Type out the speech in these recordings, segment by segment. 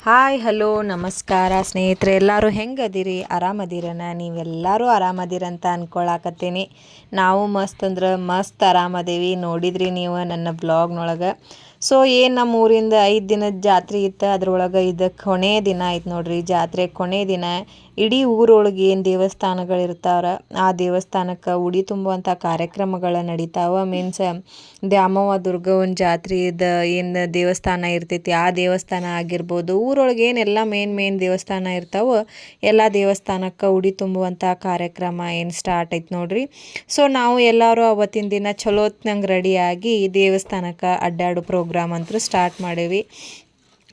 Hi hello ನಮಸ್ಕಾರ ಸ್ನೇಹಿತರೆ, ಎಲ್ಲರೂ ಹೆಂಗದಿರಿ? ಆರಾಮದಿರನ? ನೀವೆಲ್ಲರೂ ಆರಾಮದಿರಂತ ಅಂದ್ಕೊಳಕತ್ತೀನಿ. ನಾವು ಮಸ್ತ್ ಅಂದ್ರೆ ಮಸ್ತ್ ಆರಾಮದೇವಿ. ನೋಡಿದ್ರಿ ನೀವು ನನ್ನ ಬ್ಲಾಗ್ನೊಳಗೆ. ಸೊ ಏನು ನಮ್ಮ ಊರಿಂದ 5 ದಿನದ ಜಾತ್ರೆ ಇತ್ತು. ಅದ್ರೊಳಗೆ ಇದು ಕೊನೆ ದಿನ ಆಯ್ತು ನೋಡ್ರಿ. ಜಾತ್ರೆ ಕೊನೆ ದಿನ ಇಡೀ ಊರೊಳಗೆ ಏನು ದೇವಸ್ಥಾನಗಳಿರ್ತಾವ್ರ ಆ ದೇವಸ್ಥಾನಕ್ಕೆ ಉಡಿ ತುಂಬುವಂಥ ಕಾರ್ಯಕ್ರಮಗಳು ನಡೀತಾವ. ಮೀನ್ಸ್ ದ್ಯಾಮವ್ವ ದುರ್ಗವ್ವನ ಜಾತ್ರೆದ ಏನು ದೇವಸ್ಥಾನ ಇರ್ತೈತಿ ಆ ದೇವಸ್ಥಾನ ಆಗಿರ್ಬೋದು. ಊರೊಳಗೆ ಏನೆಲ್ಲ ಮೇನ್ ದೇವಸ್ಥಾನ ಇರ್ತಾವೋ ಎಲ್ಲ ದೇವಸ್ಥಾನಕ್ಕೆ ಉಡಿ ತುಂಬುವಂಥ ಕಾರ್ಯಕ್ರಮ ಏನು ಸ್ಟಾರ್ಟ್ ಐತೆ ನೋಡ್ರಿ. ಸೊ ನಾವು ಎಲ್ಲರೂ ಅವತ್ತಿನ ದಿನ ಚಲೋತ್ನಂಗೆ ರೆಡಿಯಾಗಿ ದೇವಸ್ಥಾನಕ್ಕೆ ಅಡ್ಡಾಡೋ ಪ್ರೋಗ್ರಾಮ್ ಅಂತೂ ಸ್ಟಾರ್ಟ್ ಮಾಡೇವಿ.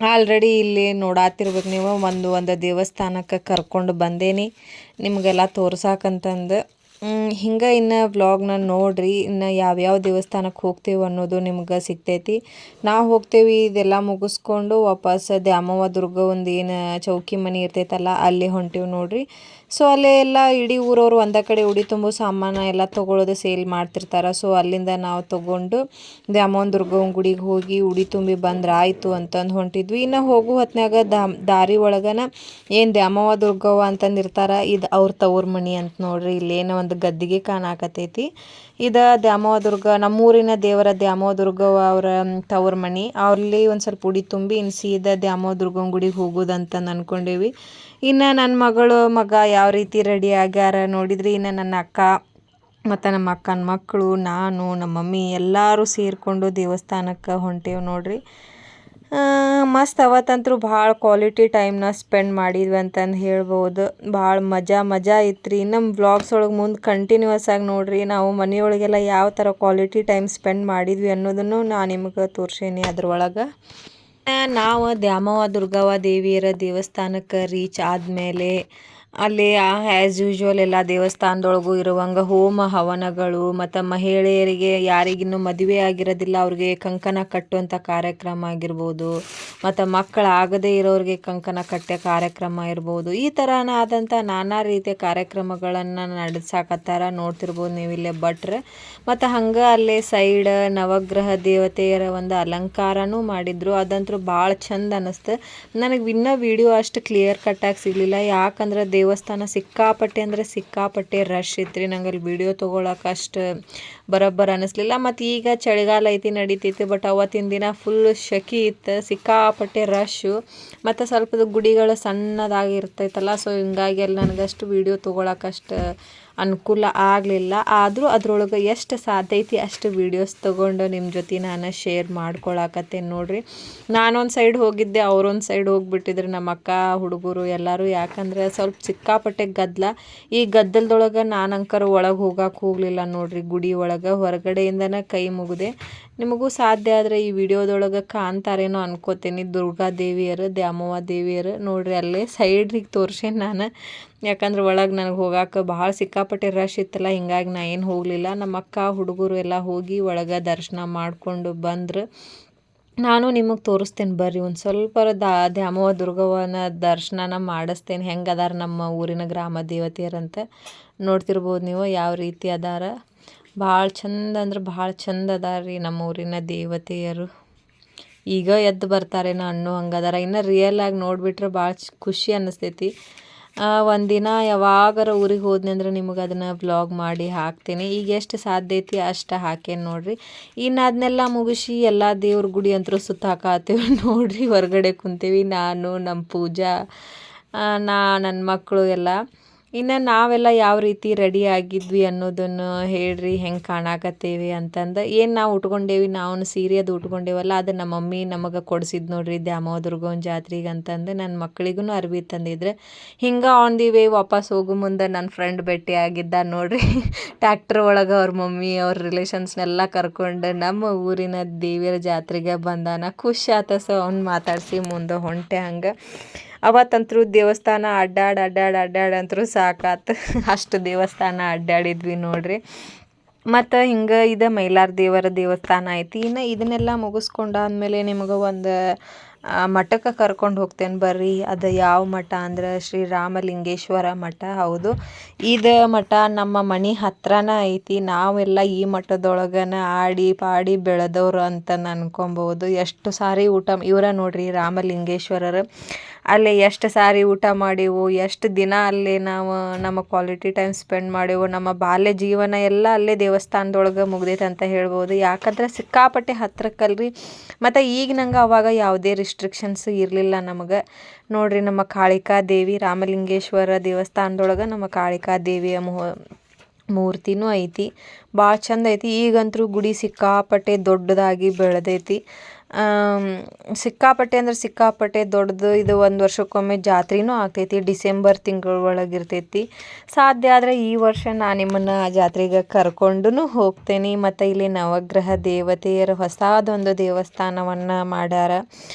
ಆಲ್ರೆಡಿ ಇಲ್ಲಿ ನೋಡಾತಿರ್ಬೇಕು ನೀವು, ಒಂದು ದೇವಸ್ಥಾನಕ್ಕೆ ಕರ್ಕೊಂಡು ಬಂದೇನಿ ನಿಮಗೆಲ್ಲ ತೋರ್ಸಾಕಂತಂದು. ಹಿಂಗೆ ಇನ್ನು ವ್ಲಾಗ್ನ ನೋಡ್ರಿ. ಇನ್ನು ಯಾವ್ಯಾವ ದೇವಸ್ಥಾನಕ್ಕೆ ಹೋಗ್ತೇವೆ ಅನ್ನೋದು ನಿಮ್ಗೆ ಸಿಗ್ತೈತಿ. ನಾವು ಹೋಗ್ತೇವೆ ಇದೆಲ್ಲ ಮುಗಿಸ್ಕೊಂಡು ವಾಪಸ್ ದ್ಯಾಮವ್ವ ದುರ್ಗವ್ವಂದು ಏನು ಚೌಕಿ ಮನೆ ಇರ್ತೈತಲ್ಲ ಅಲ್ಲಿ ಹೊಂಟೀವಿ ನೋಡ್ರಿ. ಸೊ ಅಲ್ಲೇ ಎಲ್ಲ ಇಡೀ ಊರವರು ಒಂದೇ ಕಡೆ ಉಡಿ ತುಂಬೋ ಸಾಮಾನು ಎಲ್ಲ ತೊಗೊಳೋದು ಸೇಲ್ ಮಾಡ್ತಿರ್ತಾರೆ. ಸೊ ಅಲ್ಲಿಂದ ನಾವು ತೊಗೊಂಡು ದ್ಯಾಮವ್ವ ದುರ್ಗವ್ವನ ಗುಡಿಗೆ ಹೋಗಿ ಉಡಿ ತುಂಬಿ ಬಂದ್ರೆ ಆಯಿತು ಅಂತಂದು ಹೊಂಟಿದ್ವಿ. ಇನ್ನು ಹೋಗೋ ಹೊತ್ನಾಗ ದಾರಿ ಒಳಗನ ಏನು ದ್ಯಾಮವ್ವ ದುರ್ಗವ್ವ ಅಂತಂದು ಇರ್ತಾರೆ, ಇದು ಅವ್ರ ತವ್ರ ಮನೆ ಅಂತ ನೋಡ್ರಿ. ಇಲ್ಲೇನೋ ಒಂದು ಗದ್ದಿಗೆ ಕಾಣಾಕತ್ತೈತಿ. ಇದು ದ್ಯಾಮವ್ವ ದುರ್ಗ, ನಮ್ಮೂರಿನ ದೇವರ ದ್ಯಾಮವ್ವ ದುರ್ಗವ್ವ ಅವರ ತವ್ರ ಮನೆ. ಅಲ್ಲಿ ಒಂದು ಸ್ವಲ್ಪ ಉಡಿ ತುಂಬಿ ಇನ್ನು ಸೀದಾ ದ್ಯಾಮವ್ವ ದುರ್ಗವ್ವನ ಗುಡಿಗೆ ಹೋಗೋದಂತಂದು ಅಂದ್ಕೊಂಡೇವಿ. ಇನ್ನು ನನ್ನ ಮಗ ಯಾವ ರೀತಿ ರೆಡಿ ಆಗ್ಯಾರ ನೋಡಿದ್ರಿ. ಇನ್ನು ನನ್ನ ಅಕ್ಕ ಮತ್ತು ನಮ್ಮ ಅಕ್ಕನ ಮಕ್ಕಳು, ನಾನು, ನಮ್ಮ ಮಮ್ಮಿ ಎಲ್ಲರೂ ಸೇರಿಕೊಂಡು ದೇವಸ್ಥಾನಕ್ಕೆ ಹೊಂಟೇವು ನೋಡ್ರಿ. ಮಸ್ತ್ ಅವತ್ತಂತೂ ಭಾಳ ಕ್ವಾಲಿಟಿ ಟೈಮ್ನ ಸ್ಪೆಂಡ್ ಮಾಡಿದ್ವಿ ಅಂತಂದು ಹೇಳ್ಬೋದು. ಭಾಳ ಮಜಾ ಇತ್ತು. ನಮ್ಮ ವ್ಲಾಗ್ಸ್ ಒಳಗೆ ಮುಂದೆ ಕಂಟಿನ್ಯೂಸ್ ಆಗಿ ನೋಡ್ರಿ. ನಾವು ಮನೆಯೊಳಗೆಲ್ಲ ಯಾವ ಥರ ಕ್ವಾಲಿಟಿ ಟೈಮ್ ಸ್ಪೆಂಡ್ ಮಾಡಿದ್ವಿ ಅನ್ನೋದನ್ನು ನಾನು ನಿಮಗೆ ತೋರ್ಸೀನಿ ಅದ್ರೊಳಗೆ. ನಾವು ದ್ಯಾಮವ್ವ ದುರ್ಗವ್ವ ದೇವಿಯರ ದೇವಸ್ಥಾನಕ್ಕೆ ರೀಚ್ ಆದಮೇಲೆ ಅಲ್ಲಿ ಆ್ಯಸ್ ಯೂಶ್ವಲ್ ಎಲ್ಲ ದೇವಸ್ಥಾನದೊಳಗೂ ಇರುವಂಗೆ ಹೋಮ ಹವನಗಳು ಮತ್ತು ಮಹಿಳೆಯರಿಗೆ ಯಾರಿಗಿನ್ನೂ ಮದುವೆ ಆಗಿರೋದಿಲ್ಲ ಅವ್ರಿಗೆ ಕಂಕಣ ಕಟ್ಟುವಂಥ ಕಾರ್ಯಕ್ರಮ ಆಗಿರ್ಬೋದು, ಮತ್ತು ಮಕ್ಕಳಾಗದೇ ಇರೋರಿಗೆ ಕಂಕಣ ಕಟ್ಟೋ ಕಾರ್ಯಕ್ರಮ ಇರ್ಬೋದು. ಈ ಥರನಾದಂಥ ನಾನಾ ರೀತಿಯ ಕಾರ್ಯಕ್ರಮಗಳನ್ನು ನಡೆಸಾಕತ್ತಾರ. ನೋಡ್ತಿರ್ಬೋದು ನೀವು ಇಲ್ಲೇ ಭಟ್ರು. ಮತ್ತು ಹಂಗೆ ಅಲ್ಲೇ ಸೈಡ್ ನವಗ್ರಹ ದೇವತೆಯರ ಒಂದು ಅಲಂಕಾರನೂ ಮಾಡಿದ್ರು. ಅದಂತೂ ಭಾಳ ಚಂದ ಅನ್ನಿಸ್ತು ನನಗೆ. ಇನ್ನೂ ವಿಡಿಯೋ ಅಷ್ಟು ಕ್ಲಿಯರ್ ಕಟ್ಟಾಗಿ ಸಿಗಲಿಲ್ಲ, ಯಾಕಂದ್ರೆ ದೇವಸ್ಥಾನ ಸಿಕ್ಕಾಪಟ್ಟೆ ರಶ್ ಇತ್ತು ರೀ. ನಂಗೆ ಅಲ್ಲಿ ವಿಡಿಯೋ ತೊಗೊಳಕ್ಕೆ ಅಷ್ಟು ಬರೋಬ್ಬರ ಅನ್ನಿಸ್ಲಿಲ್ಲ. ಮತ್ತು ಈಗ ಚಳಿಗಾಲ ಐತಿ ನಡೀತೈತಿ, ಬಟ್ ಅವತ್ತಿನ ದಿನ ಫುಲ್ ಶೆಕೆ ಇತ್ತು, ಸಿಕ್ಕಾಪಟ್ಟೆ ರಶ್ಶು. ಮತ್ತು ಸ್ವಲ್ಪದ ಗುಡಿಗಳು ಸಣ್ಣದಾಗಿ ಇರ್ತೈತಲ್ಲ, ಸೊ ಹಿಂಗಾಗಿ ಅಲ್ಲಿ ನನಗಷ್ಟು ವಿಡಿಯೋ ತೊಗೊಳಕ್ಕಷ್ಟು ಅನುಕೂಲ ಆಗಲಿಲ್ಲ. ಆದರೂ ಅದ್ರೊಳಗೆ ಎಷ್ಟು ಸಾಧ್ಯ ಐತಿ ಅಷ್ಟು ವೀಡಿಯೋಸ್ ತೊಗೊಂಡು ನಿಮ್ಮ ಜೊತೆ ನಾನು ಶೇರ್ ಮಾಡ್ಕೊಳಕತ್ತೇನೆ ನೋಡ್ರಿ. ನಾನೊಂದು ಸೈಡ್ ಹೋಗಿದ್ದೆ, ಅವರೊಂದು ಸೈಡ್ ಹೋಗಿಬಿಟ್ಟಿದ್ರು ನಮ್ಮ ಅಕ್ಕ ಹುಡುಗರು ಎಲ್ಲರೂ. ಯಾಕಂದ್ರೆ ಸ್ವಲ್ಪ ಸಿಕ್ಕಾಪಟ್ಟೆ ಗದ್ದಲ. ಈ ಗದ್ದಲದೊಳಗೆ ನಾನಂಕರ ಒಳಗೆ ಹೋಗಕ್ಕೆ ಹೋಗಲಿಲ್ಲ ನೋಡ್ರಿ. ಗುಡಿ ಒಳಗೆ ಹೊರಗಡೆಯಿಂದನೇ ಕೈ ಮುಗಿದೆ. ನಿಮಗೂ ಸಾಧ್ಯ ಆದರೆ ಈ ವಿಡಿಯೋದೊಳಗೆ ಕಾಣ್ತಾರೇನೋ ಅನ್ಕೋತೀನಿ. ದುರ್ಗಾದೇವಿಯರು, ದ್ಯಾಮವ್ವ ದೇವಿಯರು ನೋಡ್ರಿ. ಅಲ್ಲೇ ಸೈಡ್ರಿಗೆ ತೋರ್ಸೇನೆ ನಾನು, ಯಾಕಂದ್ರೆ ಒಳಗೆ ನನಗೆ ಹೋಗಕ್ಕೆ ಭಾಳ ಸಿಕ್ಕಾಪಟ್ಟೆ ರಶ್ ಇತ್ತಲ್ಲ, ಹಿಂಗಾಗಿ ನಾ ಏನು ಹೋಗಲಿಲ್ಲ. ನಮ್ಮ ಅಕ್ಕ ಹುಡುಗರು ಎಲ್ಲ ಹೋಗಿ ಒಳಗೆ ದರ್ಶನ ಮಾಡಿಕೊಂಡು ಬಂದರು. ನಾನು ನಿಮಗೆ ತೋರಿಸ್ತೇನೆ ಬರ್ರಿ. ಒಂದು ಸ್ವಲ್ಪ ದ್ಯಾಮವ್ವ ದುರ್ಗವ್ವನ ದರ್ಶನ ಮಾಡಿಸ್ತೇನೆ, ಹೆಂಗೆ ಅದಾರ ನಮ್ಮ ಊರಿನ ಗ್ರಾಮ ದೇವತೆಯರಂತ. ನೋಡ್ತಿರ್ಬೋದು ನೀವು ಯಾವ ರೀತಿ ಅದಾರ. ಭಾಳ ಚಂದ ಅಂದ್ರೆ ಭಾಳ ಚಂದ ಅದಾರ ರೀ ನಮ್ಮ ಊರಿನ ದೇವತೆಯರು. ಈಗ ಎದ್ದು ಬರ್ತಾರೇನೋ ಅನ್ನೋ ಹಂಗದಾರ. ಇನ್ನು ರಿಯಲ್ ಆಗಿ ನೋಡಿಬಿಟ್ರೆ ಭಾಳ ಖುಷಿ ಅನ್ನಿಸ್ತೈತಿ. ಒಂದಿನ ಯಾವಾಗಾರ ಊರಿಗೆ ಹೋದ್ನಿ ಅಂದ್ರೆ ನಿಮಗೆ ಅದನ್ನು ವ್ಲಾಗ್ ಮಾಡಿ ಹಾಕ್ತೀನಿ. ಈಗ ಎಷ್ಟು ಸಾಧ್ಯ ಐತಿ ಅಷ್ಟು ಹಾಕೇನು ನೋಡ್ರಿ. ಇನ್ನು ಅದನ್ನೆಲ್ಲ ಮುಗಿಸಿ ಎಲ್ಲ ದೇವ್ರ ಗುಡಿ ಅಂತೂ ಸುತ್ತಾಕತ್ತೀವಿ ನೋಡ್ರಿ. ಹೊರಗಡೆ ಕುಂತೀವಿ ನಾನು, ನಮ್ಮ ಪೂಜಾ, ನನ್ನ ಮಕ್ಕಳು ಎಲ್ಲ. ಇನ್ನು ನಾವೆಲ್ಲ ಯಾವ ರೀತಿ ರೆಡಿ ಆಗಿದ್ವಿ ಅನ್ನೋದನ್ನು ಹೇಳ್ರಿ, ಹೆಂಗೆ ಕಾಣಾಕತ್ತೇವಿ ಅಂತಂದು. ಏನು ನಾವು ಉಟ್ಕೊಂಡೇವಿ, ನಾವು ಸೀರೆ ಅದು ಉಟ್ಕೊಂಡೇವಲ್ಲ, ಅದು ನಮ್ಮ ಮಮ್ಮಿ ನಮಗೆ ಕೊಡಿಸಿದ್ದು ನೋಡ್ರಿ ದ್ಯಾಮವ್ವ ದುರ್ಗವ್ವನ ಜಾತ್ರೆಗೆ ಅಂತಂದು. ನನ್ನ ಮಕ್ಕಳಿಗೂ ಅರ್ವಿ ತಂದಿದ್ರೆ. ಹಿಂಗೆ ಆನ್ ದಿ ವೇ ವಾಪಸ್ ಹೋಗೋ ಮುಂದೆ ನನ್ನ ಫ್ರೆಂಡ್ ಭೇಟಿ ಆಗಿದ್ದ ನೋಡ್ರಿ. ಟ್ಯಾಕ್ಟ್ರ್ ಒಳಗೆ ಅವ್ರ ಮಮ್ಮಿ ಅವ್ರ ರಿಲೇಷನ್ಸ್ನೆಲ್ಲ ಕರ್ಕೊಂಡು ನಮ್ಮ ಊರಿನ ದೇವಿಯರ ಜಾತ್ರೆಗೆ ಬಂದಾನ. ಖುಷಿ ಆತ. ಸೊ ಅವ್ನು ಮಾತಾಡಿಸಿ ಮುಂದೆ ಹೊಂಟೆ. ಹಂಗೆ ಅವತ್ತಂತರೂ ದೇವಸ್ಥಾನ ಅಡ್ಡಾಡಂತರೂ ಸಾಕಾತು. ಅಷ್ಟು ದೇವಸ್ಥಾನ ಅಡ್ಡಾಡಿದ್ವಿ ನೋಡ್ರಿ. ಮತ್ತು ಹಿಂಗೆ ಇದು ಮೈಲಾರ ದೇವರ ದೇವಸ್ಥಾನ ಐತಿ. ಇನ್ನು ಇದನ್ನೆಲ್ಲ ಮುಗಿಸ್ಕೊಂಡಾದ್ಮೇಲೆ ನಿಮಗೆ ಒಂದು ಮಠಕ್ಕೆ ಕರ್ಕೊಂಡು ಹೋಗ್ತೇನೆ ಬರ್ರಿ. ಅದು ಯಾವ ಮಠ ಅಂದ್ರೆ ಶ್ರೀ ರಾಮಲಿಂಗೇಶ್ವರ ಮಠ. ಹೌದು, ಇದು ಮಠ ನಮ್ಮ ಮನೆ ಹತ್ರನ ಐತಿ. ನಾವೆಲ್ಲ ಈ ಮಠದೊಳಗನ ಆಡಿ ಪಾಡಿ ಬೆಳೆದವ್ರು ಅಂತ ಅನ್ಕೊಬೋದು. ಎಷ್ಟು ಸಾರಿ ಊಟ ಇವರ ನೋಡ್ರಿ ರಾಮಲಿಂಗೇಶ್ವರರು. ಅಲ್ಲಿ ಎಷ್ಟು ಸಾರಿ ಊಟ ಮಾಡೇವು, ಎಷ್ಟು ದಿನ ಅಲ್ಲಿ ನಾವು ನಮ್ಮ ಕ್ವಾಲಿಟಿ ಟೈಮ್ ಸ್ಪೆಂಡ್ ಮಾಡೇವು. ನಮ್ಮ ಬಾಲ್ಯ ಜೀವನ ಎಲ್ಲ ಅಲ್ಲೇ ದೇವಸ್ಥಾನದೊಳಗೆ ಮುಗ್ದೈತೆ ಅಂತ ಹೇಳ್ಬೋದು. ಯಾಕಂದ್ರೆ ಸಿಕ್ಕಾಪಟ್ಟೆ ಹತ್ರಕ್ಕಲ್ರಿ. ಮತ್ತು ಈಗ ನಂಗೆ ಅವಾಗ ಯಾವುದೇ ರಿಸ್ಟ್ರಿಕ್ಷನ್ಸ್ ಇರಲಿಲ್ಲ ನಮಗೆ. ನೋಡ್ರಿ ನಮ್ಮ ಕಾಳಿಕಾ ದೇವಿ ರಾಮಲಿಂಗೇಶ್ವರ ದೇವಸ್ಥಾನದೊಳಗೆ ನಮ್ಮ ಕಾಳಿಕಾ ದೇವಿಯ ಮೂರ್ತಿನೂ ಐತಿ. ಭಾಳ ಚಂದ ಐತಿ. ಈಗಂತೂ ಗುಡಿ ಸಿಕ್ಕಾಪಟ್ಟೆ ದೊಡ್ಡದಾಗಿ ಬೆಳೆದೈತಿ. ಸಿಕ್ಕಾಪಟ್ಟೆ ಅಂದ್ರೆ ಸಿಕ್ಕಾಪಟ್ಟೆ ದೊಡ್ಡದು. ಇದು ಒಂದು ವರ್ಷಕ್ಕೊಮ್ಮೆ ಜಾತ್ರೆನೂ ಆಗ್ತೈತಿ. ಡಿಸೆಂಬರ್ ತಿಂಗಳೊಳಗೆ ಇರ್ತೈತಿ. ಸಾಧ್ಯ ಆದರೆ ಈ ವರ್ಷ ನಾನು ನಿಮ್ಮನ್ನು ಆ ಜಾತ್ರೆಗೆ ಕರ್ಕೊಂಡು ಹೋಗ್ತೇನೆ. ಮತ್ತು ಇಲ್ಲಿ ನವಗ್ರಹ ದೇವತೆಯರ ಹೊಸದೊಂದು ದೇವಸ್ಥಾನವನ್ನು ಮಾಡ್ಯಾರ.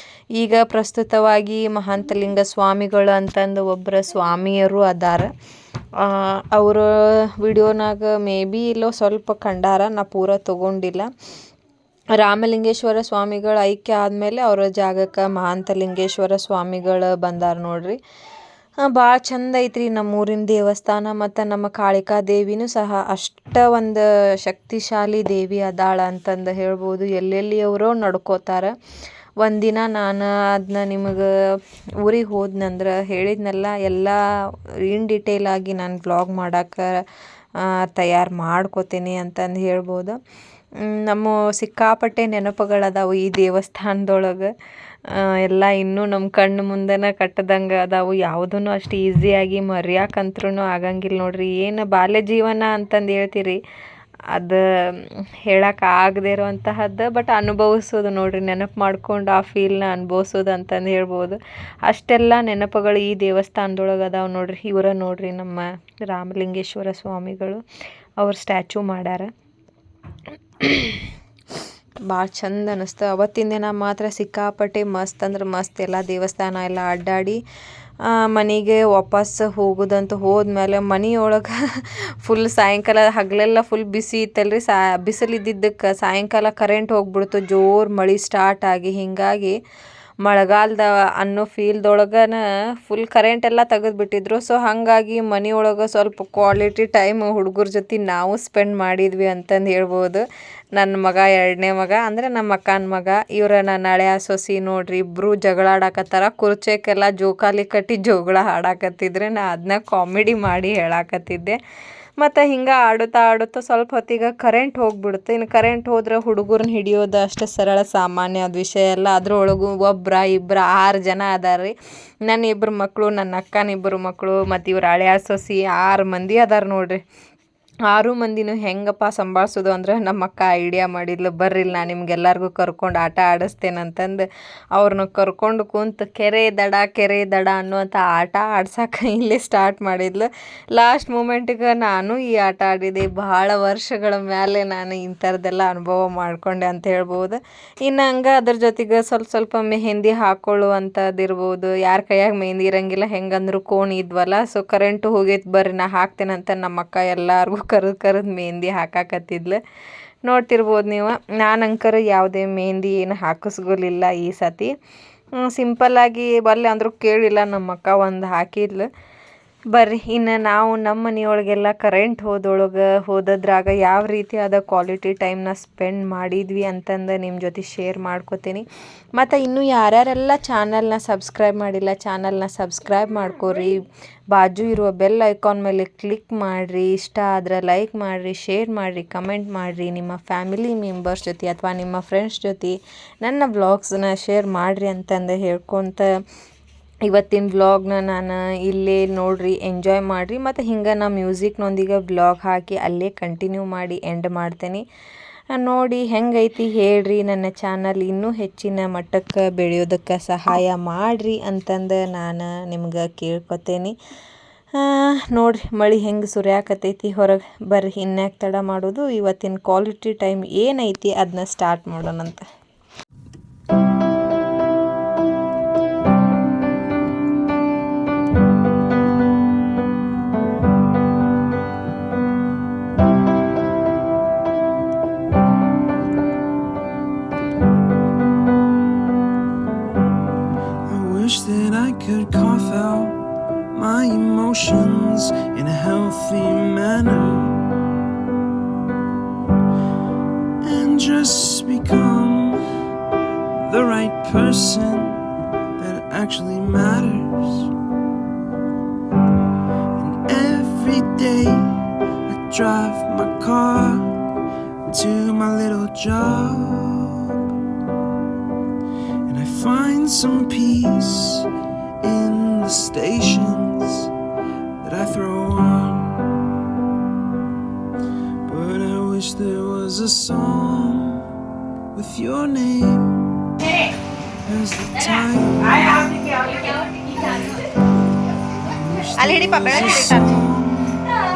ಈಗ ಪ್ರಸ್ತುತವಾಗಿ ಮಹಾಂತಲಿಂಗ ಸ್ವಾಮಿಗಳು ಅಂತಂದು ಒಬ್ಬರ ಸ್ವಾಮಿಯರು ಅದಾರ. ಅವರ ವಿಡಿಯೋನಾಗ ಮೇ ಬಿ ಇಲ್ಲೋ ಸ್ವಲ್ಪ ಕಂಡಾರ, ನಾ ಪೂರ ತೊಗೊಂಡಿಲ್ಲ. ರಾಮಲಿಂಗೇಶ್ವರ ಸ್ವಾಮಿಗಳು ಐಕ್ಯ ಆದಮೇಲೆ ಅವರ ಜಾಗಕ್ಕೆ ಮಹಾಂತಲಿಂಗೇಶ್ವರ ಸ್ವಾಮಿಗಳು ಬಂದಾರ ನೋಡ್ರಿ. ಭಾಳ ಚಂದ ಐತ್ರಿ ನಮ್ಮೂರಿನ ದೇವಸ್ಥಾನ. ಮತ್ತು ನಮ್ಮ ಕಾಳಿಕಾ ದೇವಿನೂ ಸಹ ಅಷ್ಟ ಒಂದು ಶಕ್ತಿಶಾಲಿ ದೇವಿ ಅದಾಳ ಅಂತಂದು ಹೇಳ್ಬೋದು. ಎಲ್ಲೆಲ್ಲಿ ಅವರೋ ನಡ್ಕೋತಾರೆ. ಒಂದಿನ ನಾನು ಅದನ್ನ ನಿಮಗೆ ಊರಿಗೆ ಹೋದ್ನಂದ್ರೆ ಹೇಳಿದ್ನೆಲ್ಲ ಎಲ್ಲ ಇನ್ ಡಿಟೇಲಾಗಿ ನಾನು ವ್ಲಾಗ್ ಮಾಡೋಕ್ಕೆ ತಯಾರು ಮಾಡ್ಕೋತೀನಿ ಅಂತಂದು ಹೇಳ್ಬೋದು. ನಮ್ಮ ಸಿಕ್ಕಾಪಟ್ಟೆ ನೆನಪುಗಳದಾವು ಈ ದೇವಸ್ಥಾನದೊಳಗೆ. ಎಲ್ಲ ಇನ್ನೂ ನಮ್ಮ ಕಣ್ಣು ಮುಂದೆನೇ ಕಟ್ಟದಂಗೆ ಅದಾವು. ಯಾವುದೂ ಅಷ್ಟು ಈಸಿಯಾಗಿ ಮರೆಯೋಕ್ಕಂತ್ರೂ ಆಗಂಗಿಲ್ಲ ನೋಡ್ರಿ. ಏನು ಬಾಲ್ಯ ಜೀವನ ಅಂತಂದು ಹೇಳ್ತೀರಿ, ಅದು ಹೇಳಕ್ಕೆ ಆಗದೇ ಇರೋವಂತಹದ್ದು. ಬಟ್ ಅನುಭವಿಸೋದು ನೋಡ್ರಿ, ನೆನಪು ಮಾಡ್ಕೊಂಡು ಆ ಫೀಲ್ನ ಅನುಭವಿಸೋದು ಅಂತಂದು ಹೇಳ್ಬೋದು. ಅಷ್ಟೆಲ್ಲ ನೆನಪುಗಳು ಈ ದೇವಸ್ಥಾನದೊಳಗೆ ಅದಾವೆ ನೋಡ್ರಿ. ಇವರ ನೋಡ್ರಿ ನಮ್ಮ ರಾಮಲಿಂಗೇಶ್ವರ ಸ್ವಾಮಿಗಳು. ಅವ್ರ ಸ್ಟ್ಯಾಚು ಮಾಡ್ಯಾರ. ಭಾಳ ಚಂದ ಅನ್ನಿಸ್ತು. ಅವತ್ತಿನ ದಿನ ಮಾತ್ರ ಸಿಕ್ಕಾಪಟ್ಟೆ ಮಸ್ತ್ ಅಂದ್ರೆ ಮಸ್ತ್. ಎಲ್ಲ ದೇವಸ್ಥಾನ ಎಲ್ಲ ಅಡ್ಡಾಡಿ ಮನೆಗೆ ವಾಪಸ್ ಹೋಗೋದಂತ ಹೋದ್ಮೇಲೆ ಮನೆಯೊಳಗೆ ಫುಲ್ ಸಾಯಂಕಾಲ ಹಗಲೆಲ್ಲ ಫುಲ್ ಬಿಸಿ ಇತ್ತಲ್ರಿ. ಬಿಸಿಲಿದ್ದಕ್ಕೆ ಸಾಯಂಕಾಲ ಕರೆಂಟ್ ಹೋಗ್ಬಿಡ್ತು. ಜೋರು ಮಳೆ ಸ್ಟಾರ್ಟ್ ಆಗಿ, ಹೀಗಾಗಿ ಮಳೆಗಾಲದ ಅನ್ನೋ ಫೀಲ್ದೊಳಗನ ಫುಲ್ ಕರೆಂಟೆಲ್ಲ ತೆಗೆದುಬಿಟ್ಟಿದ್ರು. ಸೊ ಹಾಗಾಗಿ ಮನೆಯೊಳಗೆ ಸ್ವಲ್ಪ ಕ್ವಾಲಿಟಿ ಟೈಮ್ ಹುಡುಗರ ಜೊತೆ ನಾವು ಸ್ಪೆಂಡ್ ಮಾಡಿದ್ವಿ ಅಂತಂದು ಹೇಳ್ಬೋದು. ನನ್ನ ಮಗ, ಎರಡನೇ ಮಗ ಅಂದರೆ ನಮ್ಮ ಅಕ್ಕನ ಮಗ, ಇವರ ನನ್ನ ಹಳೆಯ ಸೊಸಿ ನೋಡ್ರಿ, ಇಬ್ಬರು ಜಗಳ ಆಡಾಕತ್ತಾರ. ಕುರ್ಚೆಕ್ಕೆಲ್ಲ ಜೋಕಾಲಿ ಕಟ್ಟಿ ಜಗಳ ಆಡಾಕತ್ತಿದ್ರೆ ನಾ ಅದನ್ನ ಕಾಮಿಡಿ ಮಾಡಿ ಹೇಳಾಕತ್ತಿದ್ದೆ. ಮತ್ತು ಹಿಂಗೆ ಆಡುತ್ತಾ ಸ್ವಲ್ಪ ಹೊತ್ತಿಗೆ ಕರೆಂಟ್ ಹೋಗ್ಬಿಡುತ್ತೆ. ಇನ್ನು ಕರೆಂಟ್ ಹೋದ್ರೆ ಹುಡುಗರನ್ನ ಹಿಡಿಯೋದು ಅಷ್ಟು ಸರಳ ಸಾಮಾನ್ಯದ ವಿಷಯ ಅಲ್ಲ. ಅದ್ರೊಳಗೂ ಒಬ್ಬರ ಇಬ್ಬರ 6 ಜನ ಅದಾರ ರೀ. ನನ್ನ 2 ಮಕ್ಕಳು, ನನ್ನ ಅಕ್ಕನ 2 ಮಕ್ಕಳು ಮತ್ತು ಇವ್ರ ಹಳೆಯ ಸೊಸಿ 6 ಮಂದಿ ಅದಾರ ನೋಡ್ರಿ. 6 ಮಂದಿನೂ ಹೆಂಗಪ್ಪ ಸಂಭಾಳಿಸೋದು ಅಂದ್ರೆ ನಮ್ಮ ಅಕ್ಕ ಐಡಿಯಾ ಮಾಡಿದ್ಲು. ಬರ್ರಿಲ್ಲ ನಾನು ನಿಮ್ಗೆಲ್ಲರಿಗೂ ಕರ್ಕೊಂಡು ಆಟ ಆಡಿಸ್ತೇನೆ ಅಂತಂದು ಅವ್ರನ್ನ ಕರ್ಕೊಂಡು ಕುಂತು ಕೆರೆ ದಡ ಅನ್ನುವಂಥ ಆಟ ಆಡ್ಸಕ್ಕೆ ಇಲ್ಲೇ ಸ್ಟಾರ್ಟ್ ಮಾಡಿದ್ಲು. ಲಾಸ್ಟ್ ಮೂಮೆಂಟಿಗೆ ನಾನು ಈ ಆಟ ಆಡಿದೆ. ಭಾಳ ವರ್ಷಗಳ ಮೇಲೆ ನಾನು ಇಂಥದ್ದೆಲ್ಲ ಅನುಭವ ಮಾಡಿಕೊಂಡೆ ಅಂತ ಹೇಳ್ಬೋದು. ಇನ್ನು ಹಂಗೆ ಅದ್ರ ಜೊತೆಗೆ ಸ್ವಲ್ಪ ಮೆಹಂದಿ ಹಾಕ್ಕೊಳ್ಳುವಂಥದ್ದು ಇರ್ಬೋದು. ಯಾರ ಕೈಯಾಗ ಮೆಹಂದಿ ಇರಂಗಿಲ್ಲ, ಹೆಂಗಂದ್ರು ಕೋಣಿ ಇದ್ವಲ್ಲ. ಸೊ ಕರೆಂಟು ಹೋಗೈತೆ ಬರ್ರಿ ನಾ ಹಾಕ್ತೇನಂತ ನಮ್ಮ ಅಕ್ಕ ಎಲ್ಲರಿಗೂ ಕರೆದು ಮೆಹಂದಿ ಹಾಕಾಕತ್ತಿದ್ಲು. ನೋಡ್ತಿರ್ಬೋದು ನೀವು. ನಾನು ಅಂಕರ್ ಯಾವುದೇ ಮೆಹಂದಿ ಏನು ಹಾಕಿಸ್ಕೊಲಿಲ್ಲ ಈ ಸತಿ. ಸಿಂಪಲ್ಲಾಗಿ ಬಲ್ಲೆ ಅಂದರೂ ಕೇಳಿಲ್ಲ, ನಮ್ಮ ಅಕ್ಕ ಒಂದು ಹಾಕಿದ್ಲು. ಬರ್ರಿ ಇನ್ನು ನಾವು ನಮ್ಮ ಮನೆಯೊಳಗೆಲ್ಲ ಕರೆಂಟ್ ಹೋದದ್ರಾಗ ಯಾವ ರೀತಿಯಾದ ಕ್ವಾಲಿಟಿ ಟೈಮ್ನ ಸ್ಪೆಂಡ್ ಮಾಡಿದ್ವಿ ಅಂತಂದು ನಿಮ್ಮ ಜೊತೆ ಶೇರ್ ಮಾಡ್ಕೋತೀನಿ. ಮತ್ತು ಇನ್ನೂ ಯಾರ್ಯಾರೆಲ್ಲ ಚಾನಲ್ನ ಸಬ್ಸ್ಕ್ರೈಬ್ ಮಾಡಿಲ್ಲ, ಚಾನಲ್ನ ಸಬ್ಸ್ಕ್ರೈಬ್ ಮಾಡ್ಕೋರಿ. ಬಾಜು ಇರುವ ಬೆಲ್ ಐಕಾನ್ ಮೇಲೆ ಕ್ಲಿಕ್ ಮಾಡಿರಿ. ಇಷ್ಟ ಆದರೆ ಲೈಕ್ ಮಾಡಿರಿ, ಶೇರ್ ಮಾಡಿರಿ, ಕಮೆಂಟ್ ಮಾಡಿರಿ. ನಿಮ್ಮ ಫ್ಯಾಮಿಲಿ ಮೆಂಬರ್ಸ್ ಜೊತೆ ಅಥವಾ ನಿಮ್ಮ ಫ್ರೆಂಡ್ಸ್ ಜೊತೆ ನನ್ನ ವ್ಲಾಗ್ಸನ್ನ ಶೇರ್ ಮಾಡಿರಿ ಅಂತಂದು ಹೇಳ್ಕೊತ ಇವತ್ತಿನ ವ್ಲಾಗ್ನ ನಾನು ಇಲ್ಲೇ ನೋಡ್ರಿ ಎಂಜಾಯ್ ಮಾಡಿರಿ. ಮತ್ತು ಹಿಂಗೆ ನಾ ಮ್ಯೂಸಿಕ್ನೊಂದಿಗೆ ವ್ಲಾಗ್ ಹಾಕಿ ಅಲ್ಲೇ ಕಂಟಿನ್ಯೂ ಮಾಡಿ ಎಂಡ್ ಮಾಡ್ತೇನೆ. ನೋಡಿ ಹೆಂಗೈತಿ ಹೇಳ್ರಿ. ನನ್ನ ಚಾನಲ್ ಇನ್ನೂ ಹೆಚ್ಚಿನ ಮಟ್ಟಕ್ಕೆ ಬೆಳೆಯೋದಕ್ಕೆ ಸಹಾಯ ಮಾಡಿರಿ ಅಂತಂದು ನಾನು ನಿಮ್ಗೆ ಕೇಳ್ಕೊತೇನೆ. ನೋಡ್ರಿ ಮಳೆ ಹೆಂಗೆ ಸುರಿಯಾಕತ್ತೈತಿ ಹೊರಗೆ. ಬರ್ರಿ ಇನ್ಯಾಕೆ ತಡ ಮಾಡೋದು, ಇವತ್ತಿನ ಕ್ವಾಲಿಟಿ ಟೈಮ್ ಏನೈತಿ ಅದನ್ನ start ಮಾಡೋಣಂತ. could cough out my emotions in a healthy manner and just become the right person that actually matters. And every day I drive my car to my little job, and I find some peace in the stations that I throw on. But I wish there was a song with your name as the title. ಅಲ್ಲಿ ಹಿಡಿಪ ಬೆಳಕು ಹಿಡಿ torch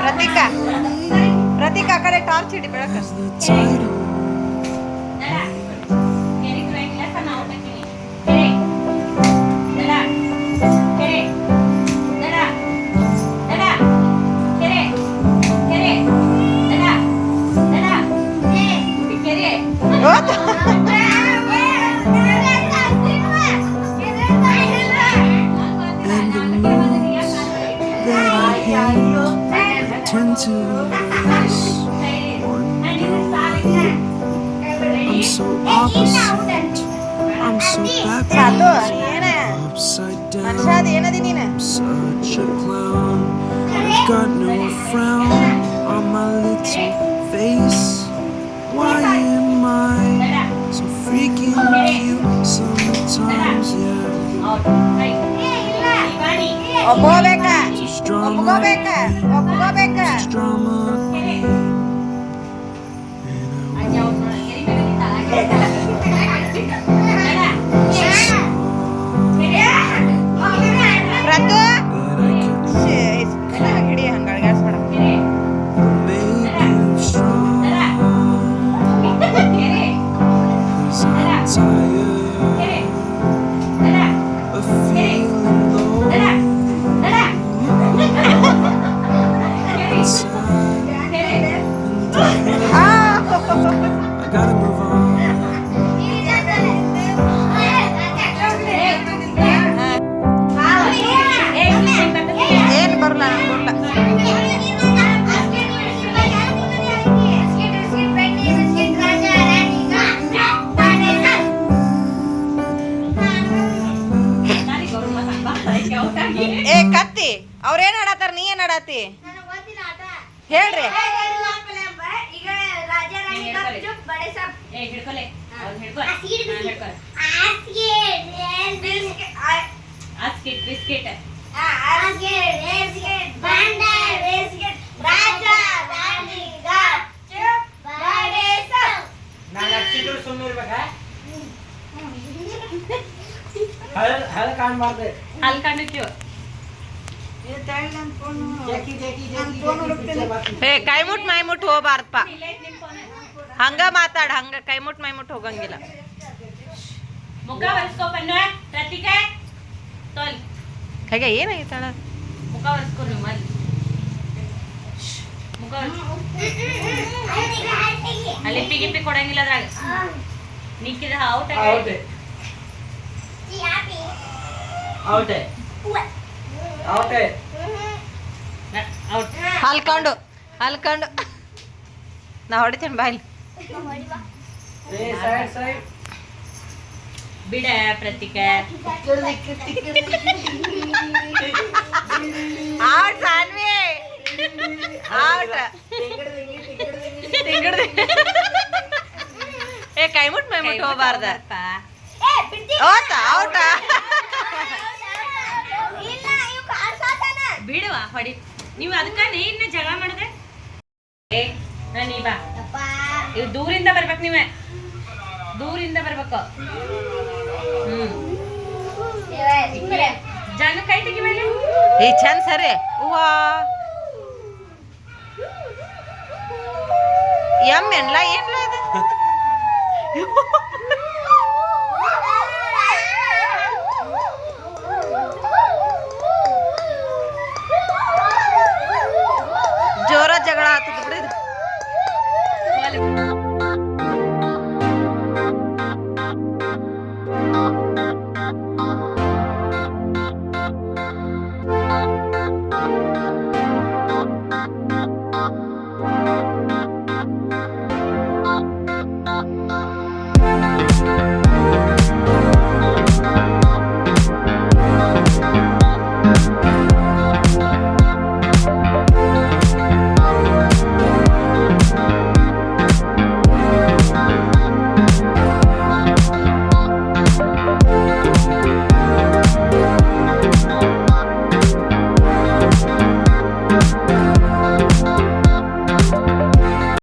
ಪ್ರತೀಕ ಪ್ರತೀಕ ಆ ಕಡೆ torch ಹಿಡಿ ಬೆಳಕು As the title. And the moods that I hate tend to erase one blue. I'm so opposite, I'm so backwards, upside down. I'm such a clown. I've got no frown on my little face. Why am I so freaking cute sometimes? Yeah. ಒಪ್ಕೋಬೇಕಾ Just drama, ಒಪ್ಕೋಬೇಕಾ ಒಪ್ಕೋಬೇಕಾ just drama queen. And ಪ್ರತು that I could ಹಿಡಿ ಹಂಗೆ ಅಳಗಾಡ್ಸ್ಬೇಡ make you strong. 'Cause I'm tired of feeling low inside. And I gotta move on. ಏನು ಬರಲ್ಲ ನಂಗೆ ಬರಲ್ಲ ಏ ಕತ್ತಿ ಅವ್ರೇನ್ ಆಡತ್ತಾರ ನೀ ಏನ್ ಆಡತ್ತಿ ಹೇಳ್ರಿ ಏ ಕೈ ಮುಟ್ ಮೈ ಮುಟ್ ಹೋಗ್ಬಾರ್ದಪ್ಪ ಹಂಗ ಮಾತಾಡ ಹಂಗ ಕೈ ಮುಟ್ ಮೈ ಮುಟ್ ಹೋಗಂಗಿಲ್ಲ ಮುಖ ಒರೆಸ್ಕೋ ಪನ್ನ ಪ್ರತೀಕ ತೋಲ್ ಹಾಗೆ ಏನಾಗಿತ್ತಾಳ ಮುಖ ಒರೆಸ್ಕೋ ನೀವು ಮಲ್ಲಿ ಮುಖ ಅಲ್ಲಿ ಪಿಗಿಪ್ಪಿ ಕೊಡಂಗಿಲ್ಲ ಅದ್ರಾಗ ನಿಕ್ಕಿದ out out out out out ಹಲ್ಕೊಂಡು ಹಲ್ಕೊಂಡು ನಾ ಹೊಡಿತೇನೆ ಬಾಯ್ಲಿ ಬಿಡ ಪ್ರತೀಕ ಔಟ್ ಸಾನ್ವಿ ಔಟ್ ಏ ಕೈ ಮುಟ್ ಮೈ ಮುಟ್ ಹೋಗ್ಬಾರ್ದ ಔಟ್ ಔಟ್ ಬಿಡುವ ಹೊಡಿ ನೀವು ಅದಕ್ಕ ಇನ್ನ ಜಗಳ ಮಾಡಿದೆ ಏ ನೀ ಬಾ ಇವ್ ದೂರಿಂದ ಬರ್ಬೇಕು ನೀವೇ ದೂರಿಂದ ಬರ್ಬೇಕು ಜನ ಕೈ ತೆಗಿ ಮೇಲೆ ಏ ಚಂದ ಸರಿ ಹೂವಾ ಎಮ್ ಏನ್ಲ ಏನ್ಲ ಇದು